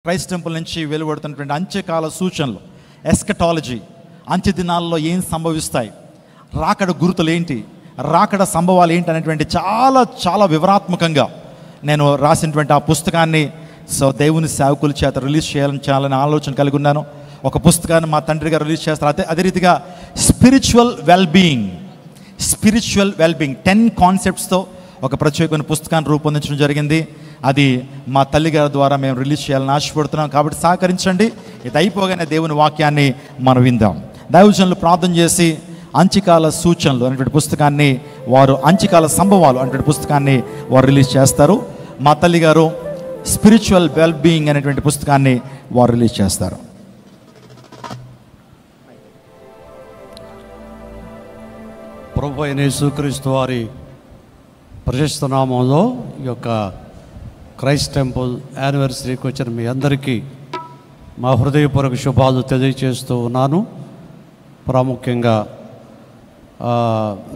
Christ temple నుంచి వెలువడుతున్నటువంటి అంత్యకాల సూచనలు, eschatology, అంత్య దినాల్లో ఏం సంభవిస్తాయి, రాకడ గుర్తులు ఏంటి, రాకడ సంభవాలు ఏంటి అనేటువంటి చాలా చాలా వివరాత్మకంగా నేను రాసినటువంటి ఆ పుస్తకాన్ని దేవుని సేవకుల చేత రిలీజ్ చేయాలని ఆలోచన కలిగి ఉన్నాను. ఒక పుస్తకాన్ని మా తండ్రి గారు రిలీజ్ చేస్తారు. అదే రీతిగా స్పిరిచువల్ వెల్బీయింగ్ 10 కాన్సెప్ట్స్తో ఒక ప్రత్యేకమైన పుస్తకాన్ని రూపొందించడం జరిగింది. అది మా తల్లిగారి ద్వారా మేము రిలీజ్ చేయాలని ఆశపడుతున్నాం. కాబట్టి సహకరించండి. ఇది అయిపోగానే దేవుని వాక్యాన్ని మనం విందాం. దైవజనులు ప్రార్థన చేసి అంత్యకాల సూచనలు అనేటువంటి పుస్తకాన్ని వారు, అంత్యకాల సంభవాలు అనేటువంటి పుస్తకాన్ని వారు రిలీజ్ చేస్తారు. మా తల్లిగారు స్పిరిచువల్ వెల్బీయింగ్ అనేటువంటి పుస్తకాన్ని వారు రిలీజ్ చేస్తారు. ప్రభు అయిన యేసుక్రీస్తు వారి ప్రశస్త నామంలో ఈ యొక్క క్రైస్ట్ టెంపుల్ యానివర్సరీకి వచ్చిన మీ అందరికీ మా హృదయపూర్వక శుభాలు తెలియజేస్తూ ఉన్నాను. ప్రాముఖ్యంగా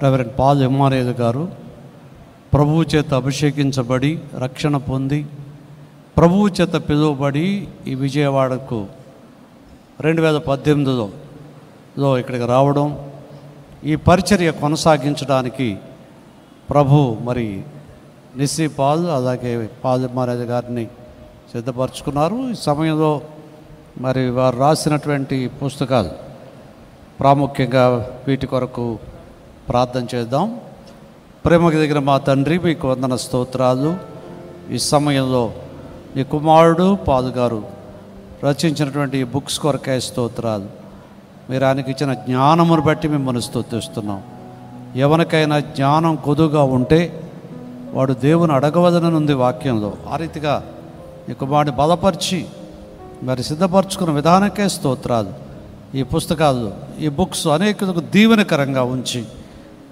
రెవరెండ్ పాల్ ఎమ్మానేల్ గారు ప్రభువు చేత అభిషేకించబడి రక్షణ పొంది ప్రభువు చేత పిలువబడి ఈ విజయవాడకు 2018లో ఇక్కడికి రావడం, ఈ పరిచర్య కొనసాగించడానికి ప్రభు మరి నిస్సి పాల్ అలాగే పాల్ ఎమ్మానేల్ గారిని సిద్ధపరచుకున్నారు. ఈ సమయంలో మరి వారు రాసినటువంటి పుస్తకాలు ప్రాముఖ్యంగా వీటి కొరకు ప్రార్థన చేద్దాం. ప్రేమకు దగ్గర మా తండ్రి, మీకు వందన స్తోత్రాలు. ఈ సమయంలో మీ కుమారుడు పాల్ గారు రచించినటువంటి ఈ బుక్స్ కొరకే స్తోత్రాలు. మీరు ఆయనకి ఇచ్చిన జ్ఞానమును బట్టి మిమ్మల్ని స్తుతిస్తున్నాం. ఎవరికైనా జ్ఞానం కొదుగా ఉంటే వాడు దేవుని అడగవలననుంది వాక్యంలో. ఆ రీతిగా ఈ కుమారుని బలపరిచి మరి సిద్ధపరచుకున్న విధానకే స్తోత్రాలు. ఈ పుస్తకాలు, ఈ బుక్స్ అనేకులకు దీవెనకరంగా ఉంచి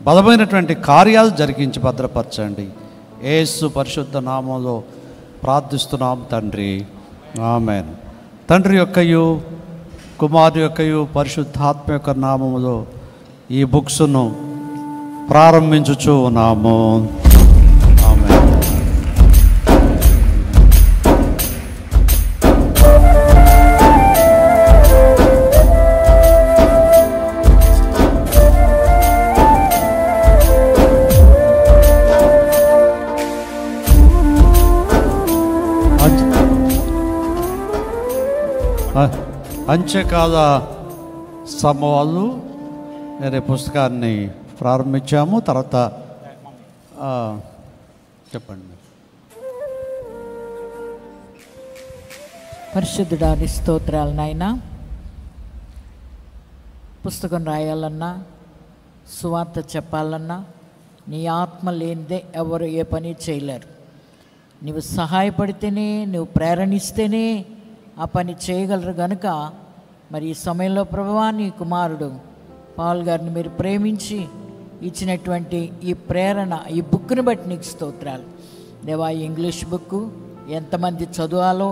బలమైనటువంటి కార్యాలు జరిగించి భద్రపరచండి. యేసు పరిశుద్ధ నామంలో ప్రార్థిస్తున్నాం తండ్రి, ఆమేన్. తండ్రి యొక్కయు కుమారుని యొక్కయు పరిశుద్ధాత్మ యొక్క నామములో ఈ బుక్స్ను ప్రారంభించుచు ఉన్నాము. ఆమేన్. అంత్యకాల సంభవాలు అనే పుస్తకాన్ని ప్రారంభించాము. తర్వాత చెప్పండి. పరిశుద్ధుడాని స్తోత్రాలు నాయన. పుస్తకం రాయాలన్నా, సువార్త చెప్పాలన్నా నీ ఆత్మ లేనిదే ఎవరు ఏ పని చేయలేరు. నువ్వు సహాయపడితేనే, నువ్వు ప్రేరణిస్తేనే ఆ పని చేయగలరు. కనుక మరి ఈ సమయంలో ప్రభువా, నీ కుమారుడు పాల్ గారిని మీరు ప్రేమించి ఇచ్చినటువంటి ఈ ప్రేరణ, ఈ బుక్ని బట్టి నీకు స్తోత్రాలు దేవా. ఇంగ్లీష్ బుక్ ఎంతమంది చదవాలో,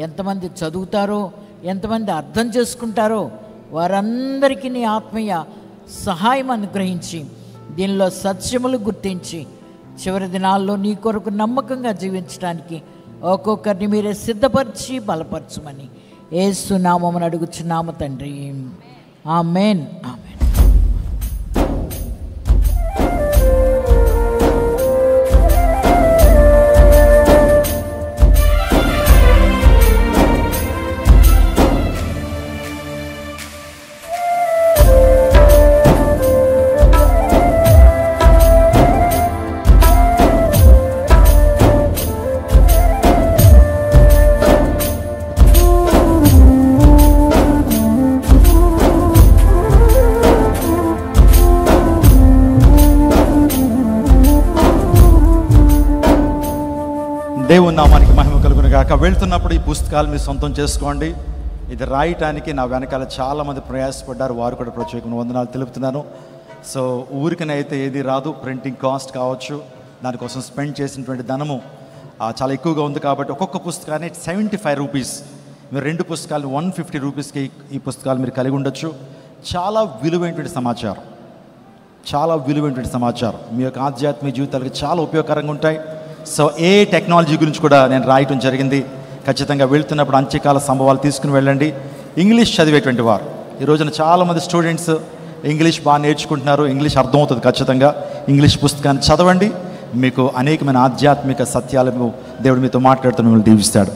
ఎంతమంది చదువుతారో, ఎంతమంది అర్థం చేసుకుంటారో వారందరికీ నీ ఆత్మీయ సహాయం అనుగ్రహించి దీనిలో సత్యములు గుర్తించి చివరి దినాల్లో నీ కొరకు నమ్మకంగా జీవించడానికి ఒక్కొక్కరిని మీరే సిద్ధపరిచి బలపరచమని యేసు నామమున అడుగుచున్నాము తండ్రి, ఆమేన్. ఆమేన్. దేవుని నామానికి మహిమ కలుగును గాక. వెళ్తున్నప్పుడు ఈ పుస్తకాలు మీరు సొంతం చేసుకోండి. ఇది రాయటానికి నా వెనకాల చాలామంది ప్రయాసపడ్డారు. వారు కూడా ప్రత్యేకమైన వందనాలు తెలుపుతున్నాను. సో ఊరికనైతే ఏది రాదు. ప్రింటింగ్ కాస్ట్ కావచ్చు, దానికోసం స్పెండ్ చేసినటువంటి ధనము చాలా ఎక్కువగా ఉంది. కాబట్టి ఒక్కొక్క పుస్తకాన్ని 75 రూపీస్, మీరు 2 పుస్తకాలు 150 రూపీస్కి ఈ పుస్తకాలు మీరు కలిగి ఉండొచ్చు. చాలా విలువైనటువంటి సమాచారం, చాలా విలువైనటువంటి సమాచారం మీ యొక్క ఆధ్యాత్మిక జీవితాలకు చాలా ఉపయోగకరంగా ఉంటాయి. సో ఏ టెక్నాలజీ గురించి కూడా నేను రాయటం జరిగింది. ఖచ్చితంగా వెళ్తున్నప్పుడు అంత్యకాల సంభవాలు తీసుకుని వెళ్ళండి. ఇంగ్లీష్ చదివేటువంటి వారు, ఈ రోజున చాలామంది స్టూడెంట్స్ ఇంగ్లీష్ బాగా నేర్చుకుంటున్నారు, ఇంగ్లీష్ అర్థమవుతుంది. ఖచ్చితంగా ఇంగ్లీష్ పుస్తకాన్ని చదవండి, మీకు అనేకమైన ఆధ్యాత్మిక సత్యాలను దేవుడు మీతో మాట్లాడుతూ మిమ్మల్ని దీవిస్తాడు.